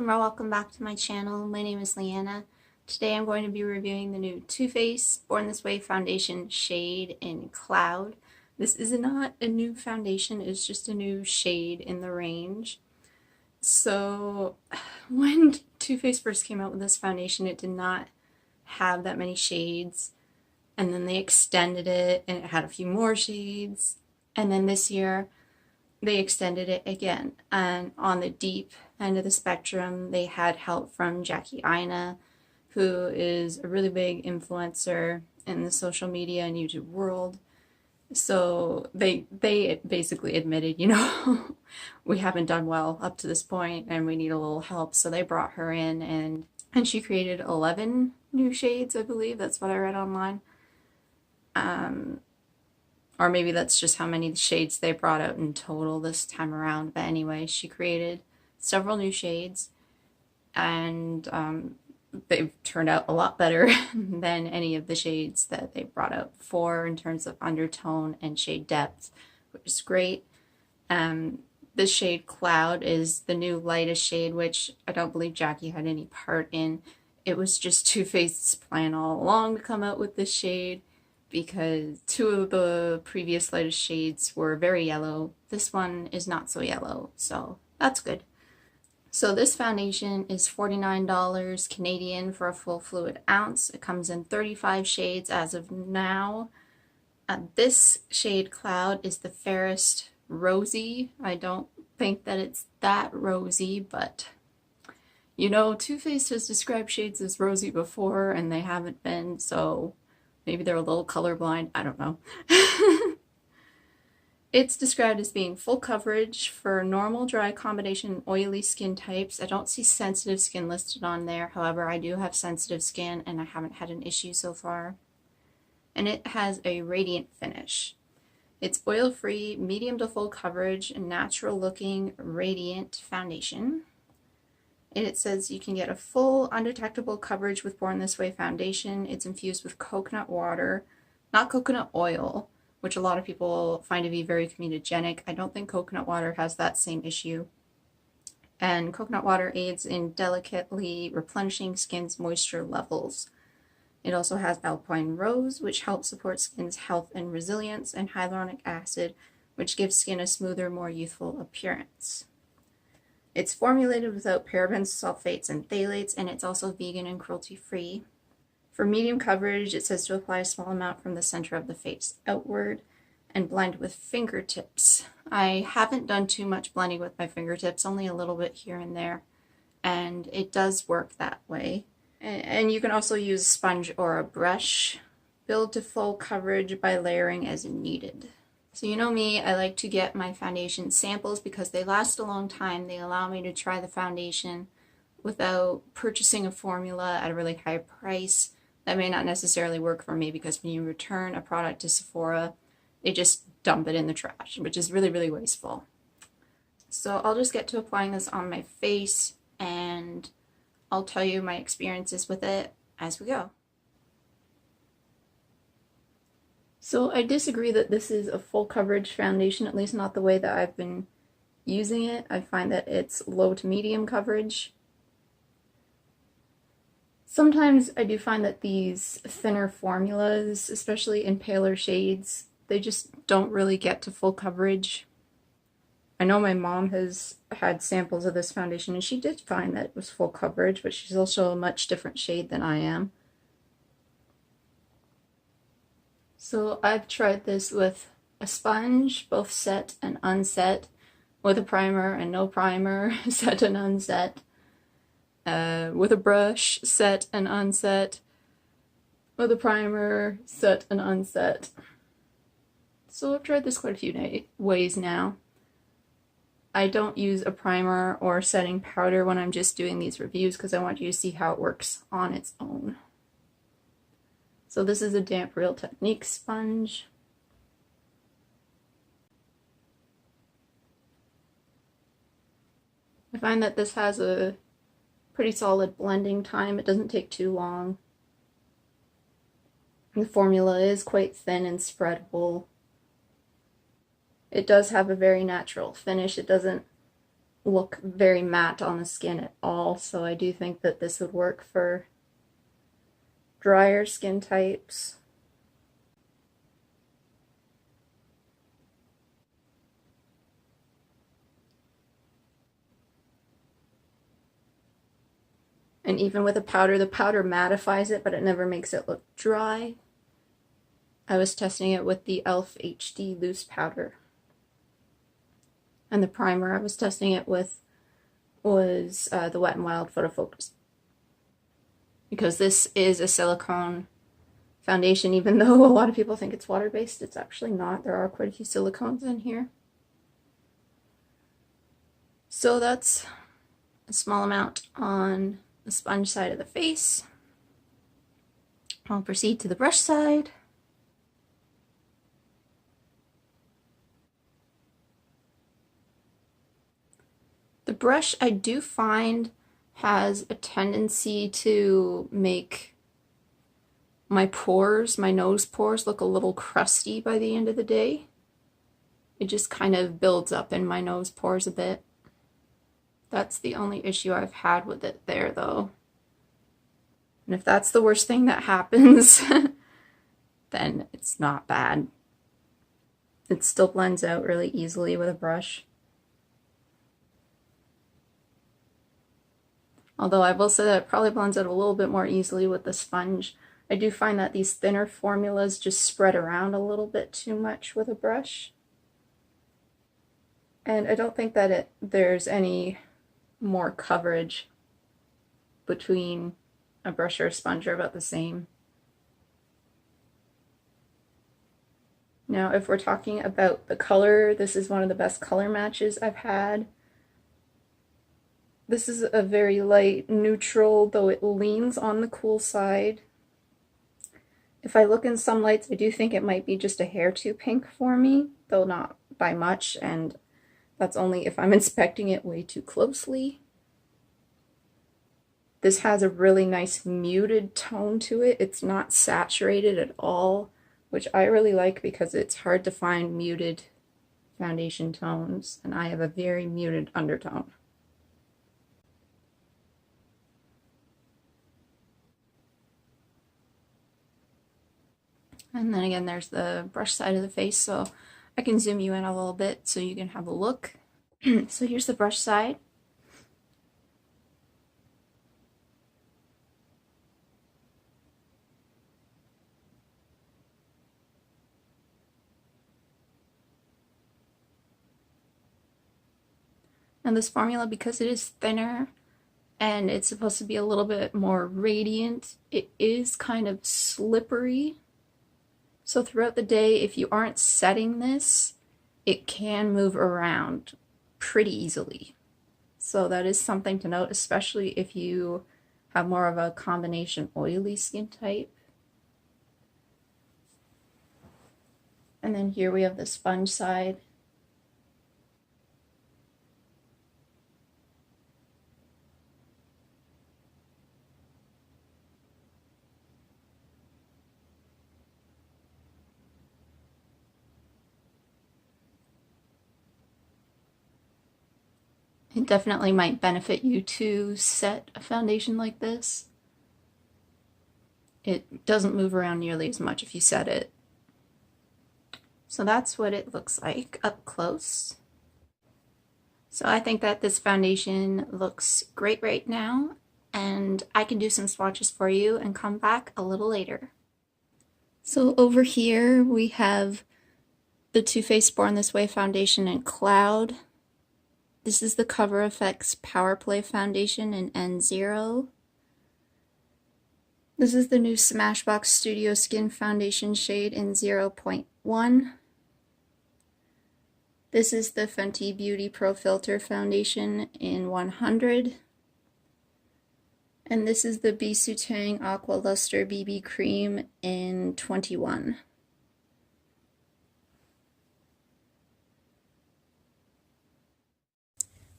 welcome back to my channel. My name is Liana. Today I'm going to be reviewing the new Too Faced Born This Way foundation shade in Cloud. This is not a new foundation, it's just a new shade in the range. So when Too Faced first came out with this foundation, it did not have that many shades, and then they extended it and it had a few more shades, and then this year they extended it again, and on the deep end of the spectrum they had help from Jackie Aina, who is a really big influencer in the social media and YouTube world. So they basically admitted, we haven't done well up to this point and we need a little help, so they brought her in, and she created 11 new shades, I believe. That's what I read online. Or maybe that's just how many shades they brought out in total this time around. But anyway, she created several new shades, and they've turned out a lot better than any of the shades that they brought out before in terms of undertone and shade depth, which is great. This shade Cloud is the new lightest shade, which I don't believe Jackie had any part in. It was just Too Faced's plan all along to come out with this shade, because two of the previous lightest shades were very yellow. This one is not so yellow, so that's good. So this foundation is $49 Canadian for a full fluid ounce. It comes in 35 shades as of now. This shade Cloud is the fairest rosy. I don't think that it's that rosy, but Too Faced has described shades as rosy before and they haven't been, so maybe they're a little colorblind, I don't know. It's described as being full coverage for normal, dry, combination, oily skin types. I don't see sensitive skin listed on there. However, I do have sensitive skin and I haven't had an issue so far. And it has a radiant finish. It's oil-free, medium to full coverage, natural looking, radiant foundation. And it says you can get a full undetectable coverage with Born This Way foundation. It's infused with coconut water, not coconut oil, which a lot of people find to be very comedogenic. I don't think coconut water has that same issue. And coconut water aids in delicately replenishing skin's moisture levels. It also has alpine rose, which helps support skin's health and resilience, and hyaluronic acid, which gives skin a smoother, more youthful appearance. It's formulated without parabens, sulfates, and phthalates, and it's also vegan and cruelty-free. For medium coverage, it says to apply a small amount from the center of the face outward and blend with fingertips. I haven't done too much blending with my fingertips, only a little bit here and there, and it does work that way. And you can also use a sponge or a brush. Build to full coverage by layering as needed. So you know me, I like to get my foundation samples because they last a long time. They allow me to try the foundation without purchasing a formula at a really high price. That may not necessarily work for me because when you return a product to Sephora, they just dump it in the trash, which is really, really wasteful. So I'll just get to applying this on my face and I'll tell you my experiences with it as we go. So I disagree that this is a full coverage foundation, at least not the way that I've been using it. I find that it's low to medium coverage. Sometimes I do find that these thinner formulas, especially in paler shades, they just don't really get to full coverage. I know my mom has had samples of this foundation and she did find that it was full coverage, but she's also a much different shade than I am. So I've tried this with a sponge, both set and unset, with a primer and no primer, set and unset, with a brush, set and unset, with a primer, set and unset. So I've tried this quite a few ways now. I don't use a primer or setting powder when I'm just doing these reviews because I want you to see how it works on its own. So this is a damp Real Technique sponge. I find that this has a pretty solid blending time. It doesn't take too long. The formula is quite thin and spreadable. It does have a very natural finish. It doesn't look very matte on the skin at all, so I do think that this would work for drier skin types. And even with the powder mattifies it, but it never makes it look dry. I was testing it with the E.l.f. HD loose powder. And the primer I was testing it with was the Wet n Wild Photo Focus. Because this is a silicone foundation, even though a lot of people think it's water-based, it's actually not. There are quite a few silicones in here. So that's a small amount on the sponge side of the face. I'll proceed to the brush side. The brush, I do find, has a tendency to make my pores, my nose pores, look a little crusty by the end of the day. It just kind of builds up in my nose pores a bit. That's the only issue I've had with it there, though. And if that's the worst thing that happens, then it's not bad. It still blends out really easily with a brush. Although I will say that it probably blends out a little bit more easily with the sponge. I do find that these thinner formulas just spread around a little bit too much with a brush. And I don't think that there's any more coverage between a brush or a sponge, are about the same. Now, if we're talking about the color, this is one of the best color matches I've had. This is a very light neutral, though it leans on the cool side. If I look in some lights, I do think it might be just a hair too pink for me, though not by much, and that's only if I'm inspecting it way too closely. This has a really nice muted tone to it. It's not saturated at all, which I really like because it's hard to find muted foundation tones, and I have a very muted undertone. And then again, there's the brush side of the face, so I can zoom you in a little bit so you can have a look. So here's the brush side. And this formula, because it is thinner and it's supposed to be a little bit more radiant, it is kind of slippery. So throughout the day, if you aren't setting this, it can move around pretty easily. So that is something to note, especially if you have more of a combination oily skin type. And then here we have the sponge side. It definitely might benefit you to set a foundation like this. It doesn't move around nearly as much if you set it. So that's what it looks like up close. So I think that this foundation looks great right now, and I can do some swatches for you and come back a little later. So over here we have the Too Faced Born This Way foundation in Cloud. This is the Cover FX Power Play foundation in N0. This is the new Smashbox Studio Skin foundation shade in 0.1. This is the Fenty Beauty Pro Filter foundation in 100. And this is the Bisutang Aqua Luster BB Cream in 21.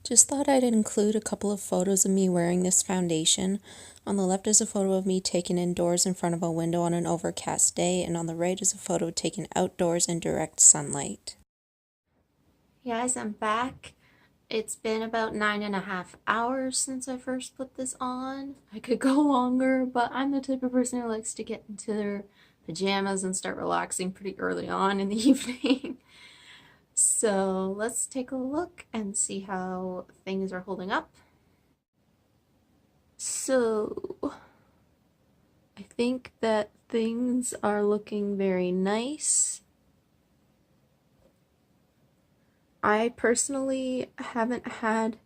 Just thought I'd include a couple of photos of me wearing this foundation. On the left is a photo of me taken indoors in front of a window on an overcast day, and on the right is a photo taken outdoors in direct sunlight. Guys, I'm back. It's been about 9.5 hours since I first put this on. I could go longer, but I'm the type of person who likes to get into their pajamas and start relaxing pretty early on in the evening. So let's take a look and see how things are holding up. So I think that things are looking very nice. I personally haven't had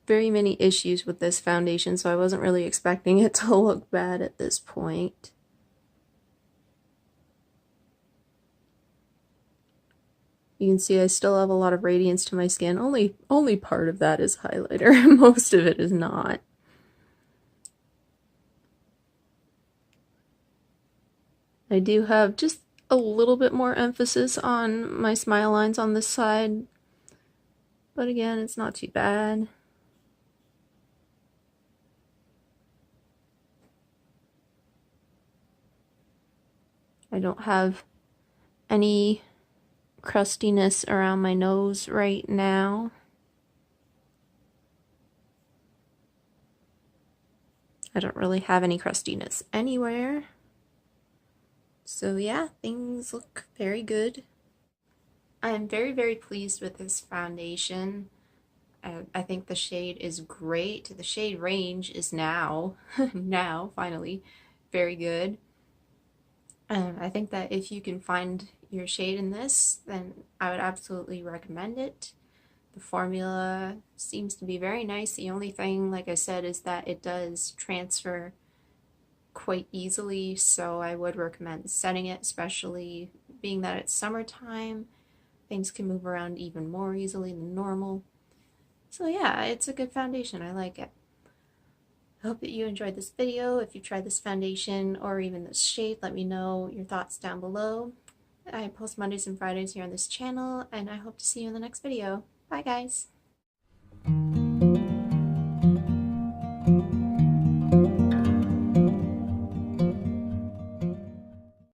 very many issues with this foundation, so I wasn't really expecting it to look bad at this point. You can see I still have a lot of radiance to my skin. Only part of that is highlighter. Most of it is not. I do have just a little bit more emphasis on my smile lines on this side, but again, it's not too bad. I don't have any crustiness around my nose right now. I don't really have any crustiness anywhere. So yeah, things look very good. I am very, very pleased with this foundation. I think the shade is great. The shade range is now, finally, very good. I think that if you can find your shade in this, then I would absolutely recommend it. The formula seems to be very nice. The only thing, like I said, is that it does transfer quite easily, so I would recommend setting it, especially being that it's summertime. Things can move around even more easily than normal. So yeah, it's a good foundation. I like it. I hope that you enjoyed this video. If you tried this foundation or even this shade, let me know your thoughts down below. I post Mondays and Fridays here on this channel, and I hope to see you in the next video. Bye guys!